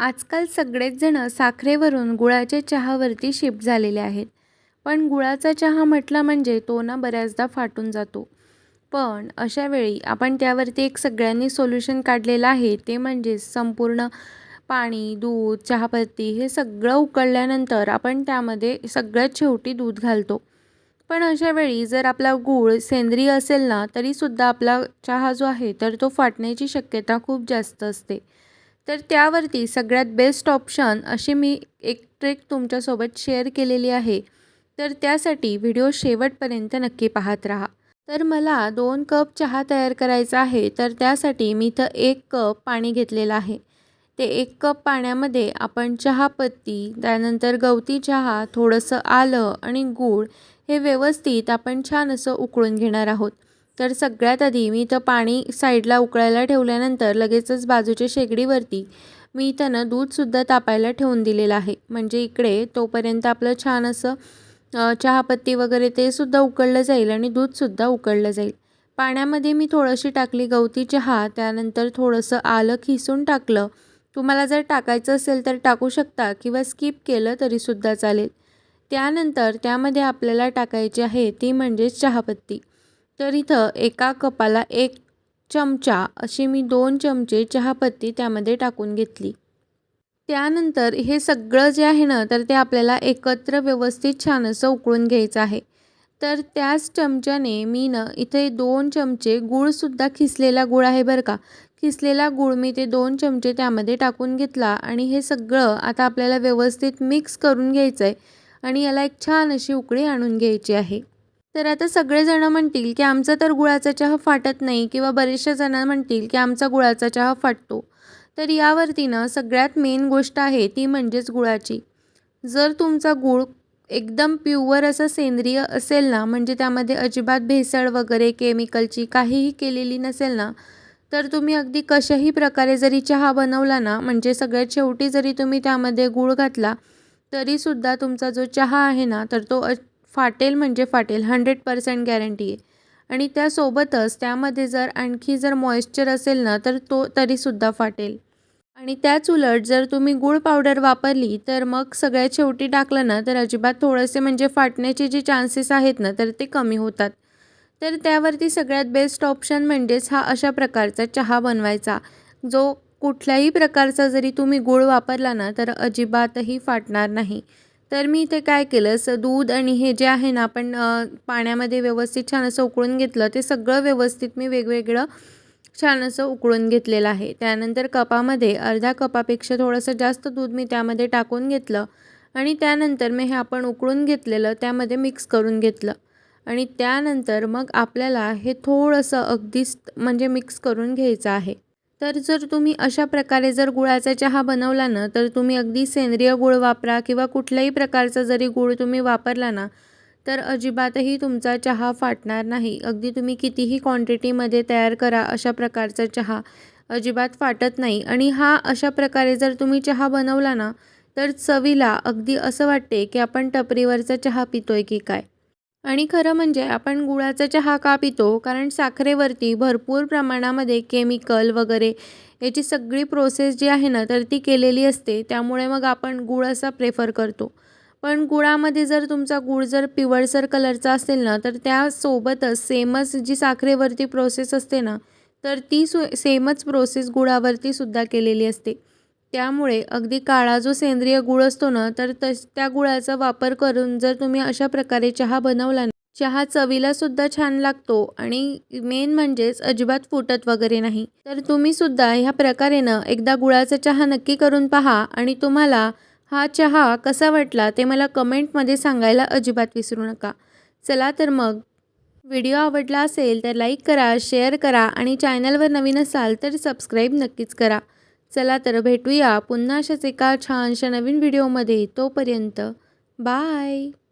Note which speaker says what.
Speaker 1: आजकाल सगळेच जण साखरेवरून गुळाच्या चहावरती शिफ्ट झालेले आहेत. पण गुळाचा चहा म्हटला म्हणजे तो ना बऱ्याचदा फाटून जातो. पण अशा वेळी आपण त्यावरती एक सगळ्यांनी सोल्युशन काढलेलं आहे, ते म्हणजे संपूर्ण पाणी, दूध, चहापत्ती हे सगळं उकळल्यानंतर आपण त्यामध्ये सगळ्यात शेवटी दूध घालतो. पण अशा वेळी जर आपला गूळ सेंद्रिय असेल ना, तरीसुद्धा आपला चहा जो आहे तर तो फाटण्याची शक्यता खूप जास्त असते. तर त्यावरती सगळ्यात बेस्ट ऑप्शन अशी मी एक ट्रिक तुमच्यासोबत शेअर केलेली आहे. तर त्यासाठी व्हिडिओ शेवटपर्यंत नक्की पाहत राहा. तर मला 2 कप चहा तयार करायचा आहे. तर त्यासाठी मी इथं 1 कप पाणी घेतलेलं आहे. ते 1 कप पाण्यामध्ये आपण चहापत्ती, त्यानंतर गवती चहा, थोडंसं आलं आणि गूळ हे व्यवस्थित आपण छान असं उकळून घेणार आहोत. तर सगळ्यात आधी मी इथं पाणी साईडला उकळायला ठेवल्यानंतर लगेचच बाजूच्या शेगडीवरती मी इथं ना दूधसुद्धा तापायला ठेवून दिलेलं आहे. म्हणजे इकडे तोपर्यंत आपलं छान असं चहापत्ती वगैरे ते सुद्धा उकळलं जाईल आणि दूधसुद्धा उकळलं जाईल. पाण्यामध्ये मी थोडीशी टाकली गवती चहा, त्यानंतर थोडंसं आलं खिसून टाकलं. तुम्हाला जर टाकायचं असेल तर टाकू शकता किंवा स्किप केलं तरीसुद्धा चालेल. त्यानंतर त्यामध्ये आपल्याला टाकायची आहे ती म्हणजे चहापत्ती. तर इथं एका कपाला 1 चमचा अशी मी 2 चमचे चहापत्ती त्यामध्ये टाकून घेतली. त्यानंतर हे सगळं जे आहे ना, तर ते आपल्याला एकत्र व्यवस्थित छान असं उकळून घ्यायचं आहे. तर त्याच चमच्याने मी ना इथे 2 चमचे गूळसुद्धा खिसलेला गूळ आहे बरं का. खिसलेला गूळ मी ते 2 चमचे त्यामध्ये टाकून घेतला आणि हे सगळं आता आपल्याला व्यवस्थित मिक्स करून घ्यायचं आहे आणि याला एक छान अशी उकळी आणून घ्यायची आहे. तर आता सगळेजण म्हणतील, की आमचा तर गुळाचा चहा फाटत नाही किंवा बरेचसे जण म्हणतील, की आमचा गुळाचा चहा फाटतो. तर यावरती ना सगळ्यात मेन गोष्ट आहे ती म्हणजेच गुळाची. जर तुमचा गूळ एकदम प्युअर असा सेंद्रिय असेल ना, म्हणजे त्यामध्ये अजिबात भेसळ वगैरे केमिकलची काहीही केलेली नसेल ना, तर तुम्ही अगदी कशाही प्रकारे जरी चहा बनवला ना, म्हणजे सगळ्यात शेवटी जरी तुम्ही त्यामध्ये गूळ घातला, तरीसुद्धा तुमचा जो चहा आहे ना, तर तो फाटेल म्हणजे फाटेल 100% गॅरंटी आहे. आणि त्यासोबतच त्यामध्ये जर आणखी जर मॉइश्चर असेल ना, तर तो तरीसुद्धा फाटेल. आणि त्याच उलट जर तुम्ही गूळ पावडर वापरली, तर मग सगळ्यात शेवटी टाकलं ना, तर अजिबात थोडेसे म्हणजे फाटण्याचे जे चान्सेस आहेत ना, तर ते कमी होतात. तर त्यावरती सगळ्यात बेस्ट ऑप्शन म्हणजेच हा अशा प्रकारचा चहा बनवायचा, जो कुठल्याही प्रकारचा जरी तुम्ही गूळ वापरला ना, तर अजिबातही फाटणार नाही. तर मी इथे काय केलं, दूध आणि हे जे आहे ना, आपण पाण्यामध्ये व्यवस्थित छान असं उकळून घेतलं. ते सगळं व्यवस्थित मी वेगवेगळं छान असं उकळून घेतलेलं आहे. त्यानंतर कपामध्ये अर्ध्या कपापेक्षा थोडंसं जास्त दूध मी त्यामध्ये टाकून घेतलं आणि त्यानंतर मी हे आपण उकळून घेतलेलं त्यामध्ये मिक्स करून घेतलं आणि त्यानंतर मग आपल्याला हे थोडंसं अगदीच म्हणजे मिक्स करून घ्यायचं आहे. तर जर तुम्ही अशा प्रकारे जर गुळाचा चहा बनवला ना, तर तुम्ही अगदी सेंद्रिय गूळ वापरा किंवा कुठल्याही प्रकारचा जरी गूळ तुम्ही वापरला ना, तर अजिबातही तुमचा चहा फाटणार नाही. अगदी तुम्ही कितीही क्वांटिटीमध्ये तयार करा, अशा प्रकारचा चहा अजिबात फाटत नाही. आणि हा अशा प्रकारे जर तुम्ही चहा बनवला ना, तर चवीला अगदी असं वाटते, की आपण टपरीवरचा चहा पितोय की काय. आणि खरं म्हणजे आपण गुळाचा चहा का पितो? कारण साखरेवरती भरपूर प्रमाणामध्ये केमिकल वगैरे याची सगळी प्रोसेस जी आहे ना, तर ती केलेली असते. त्यामुळे मग आपण गूळ असा प्रेफर करतो. पण गुळामध्ये जर तुमचा गूळ जर पिवळसर कलरचा असेल ना, तर त्यासोबतच सेमच जी साखरेवरती प्रोसेस असते ना, तर ती सेमच प्रोसेस गुळावरती सुद्धा केलेली असते. त्यामुळे अगदी काळा जो सेंद्रिय गूळ असतो ना, तर त्या गुळाचा वापर करून जर तुम्ही अशा प्रकारे चहा बनवला ना, चहा चवीला सुद्धा छान लागतो आणि मेन म्हणजेच अजिबात फुटत वगैरे नाही. तर तुम्ही सुद्धा ह्या प्रकारे ना एकदा गुळाचा चहा नक्की करून पहा आणि तुम्हाला हा चहा कसा वाटला ते मला कमेंटमध्ये सांगायला अजिबात विसरू नका. चला तर मग व्हिडिओ आवडला असेल तर लाईक करा, शेअर करा आणि चॅनलवर नवीन असाल तर सबस्क्राईब नक्कीच करा. चला तर भेटूया पुन्हा अशाच एका छानशा नवीन व्हिडिओमध्ये. तोपर्यंत बाय.